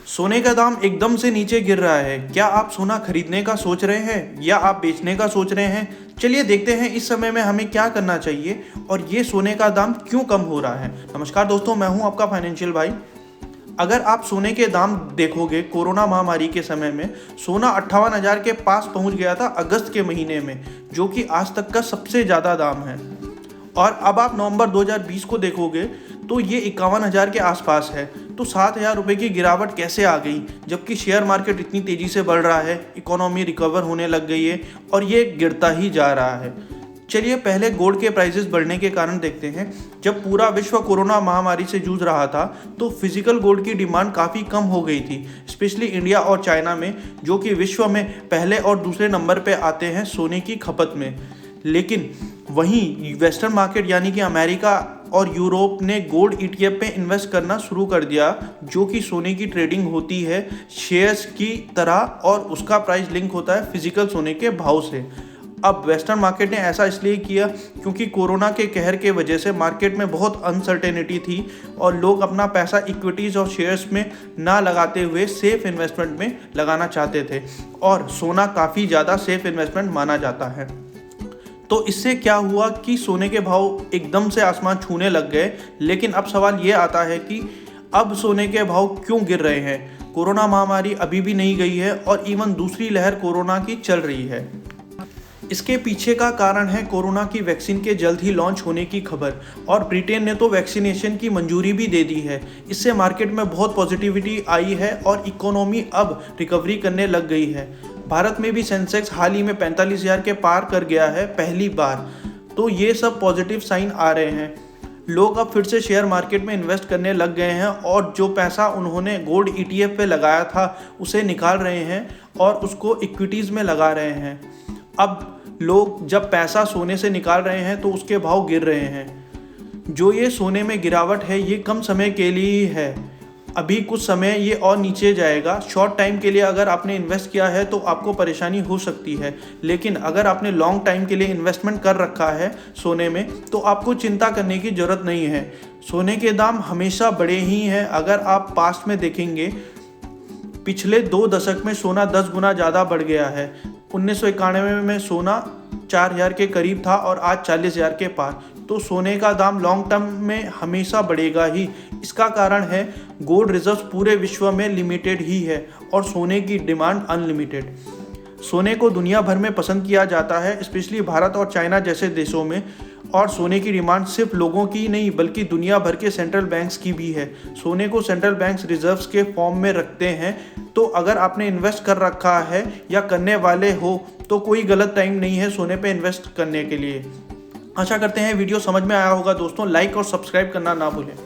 सोने का दाम एकदम से नीचे गिर रहा है। क्या आप सोना खरीदने का सोच रहे हैं या आप बेचने का सोच रहे हैं? चलिए देखते हैं इस समय में हमें क्या करना चाहिए और ये सोने का दाम क्यों कम हो रहा है। नमस्कार दोस्तों, मैं हूं आपका फाइनेंशियल भाई। अगर आप सोने के दाम देखोगे, कोरोना महामारी के समय में सोना 58,000 के पास पहुंच गया था अगस्त के महीने में, जो कि आज तक का सबसे ज़्यादा दाम है। और अब आप नवंबर 2020 को देखोगे तो ये 51,000 के आसपास है। तो 7,000 रुपये की गिरावट कैसे आ गई, जबकि शेयर मार्केट इतनी तेज़ी से बढ़ रहा है, इकोनॉमी रिकवर होने लग गई है और ये गिरता ही जा रहा है। चलिए पहले गोल्ड के प्राइसेस बढ़ने के कारण देखते हैं। जब पूरा विश्व कोरोना महामारी से जूझ रहा था तो फिजिकल गोल्ड की डिमांड काफ़ी कम हो गई थी, स्पेशली इंडिया और चाइना में, जो कि विश्व में पहले और दूसरे नंबर पे आते हैं सोने की खपत में। लेकिन वहीं वेस्टर्न मार्केट यानी कि अमेरिका और यूरोप ने गोल्ड ETF पे इन्वेस्ट करना शुरू कर दिया, जो कि सोने की ट्रेडिंग होती है शेयर्स की तरह और उसका प्राइस लिंक होता है फिजिकल सोने के भाव से। अब वेस्टर्न मार्केट ने ऐसा इसलिए किया क्योंकि कोरोना के कहर के वजह से मार्केट में बहुत अनसर्टेनिटी थी और लोग अपना पैसा इक्विटीज़ और शेयर्स में ना लगाते हुए सेफ इन्वेस्टमेंट में लगाना चाहते थे, और सोना काफ़ी ज़्यादा सेफ इन्वेस्टमेंट माना जाता है। तो इससे क्या हुआ कि सोने के भाव एकदम से आसमान छूने लग गए। लेकिन अब सवाल ये आता है कि अब सोने के भाव क्यों गिर रहे हैं? कोरोना महामारी अभी भी नहीं गई है और इवन दूसरी लहर कोरोना की चल रही है। इसके पीछे का कारण है कोरोना की वैक्सीन के जल्द ही लॉन्च होने की खबर, और ब्रिटेन ने तो वैक्सीनेशन की मंजूरी भी दे दी है। इससे मार्केट में बहुत पॉजिटिविटी आई है और इकोनॉमी अब रिकवरी करने लग गई है। भारत में भी सेंसेक्स हाल ही में 45,000 के पार कर गया है पहली बार। तो ये सब पॉजिटिव साइन आ रहे हैं। लोग अब फिर से शेयर मार्केट में इन्वेस्ट करने लग गए हैं और जो पैसा उन्होंने गोल्ड ETF पे लगाया था उसे निकाल रहे हैं और उसको इक्विटीज़ में लगा रहे हैं। अब लोग जब पैसा सोने से निकाल रहे हैं तो उसके भाव गिर रहे हैं। जो ये सोने में गिरावट है ये कम समय के लिए ही है। अभी कुछ समय ये और नीचे जाएगा। शॉर्ट टाइम के लिए अगर आपने इन्वेस्ट किया है तो आपको परेशानी हो सकती है, लेकिन अगर आपने लॉन्ग टाइम के लिए इन्वेस्टमेंट कर रखा है सोने में तो आपको चिंता करने की ज़रूरत नहीं है। सोने के दाम हमेशा बढ़े ही हैं। अगर आप पास्ट में देखेंगे, पिछले 2 दशक में सोना 10 गुना ज़्यादा बढ़ गया है। 1991 में सोना 4,000 के करीब था और आज 40,000 के पार। तो सोने का दाम लॉन्ग टर्म में हमेशा बढ़ेगा ही। इसका कारण है गोल्ड रिजर्व्स पूरे विश्व में लिमिटेड ही है और सोने की डिमांड अनलिमिटेड। सोने को दुनिया भर में पसंद किया जाता है, स्पेशली भारत और चाइना जैसे देशों में। और सोने की डिमांड सिर्फ लोगों की नहीं बल्कि दुनिया भर के सेंट्रल बैंक्स की भी है। सोने को सेंट्रल बैंक्स रिजर्व्स के फॉर्म में रखते हैं। तो अगर आपने इन्वेस्ट कर रखा है या करने वाले हो तो कोई गलत टाइम नहीं है सोने पे इन्वेस्ट करने के लिए। आशा करते हैं वीडियो समझ में आया होगा दोस्तों। लाइक और सब्सक्राइब करना ना भूलें।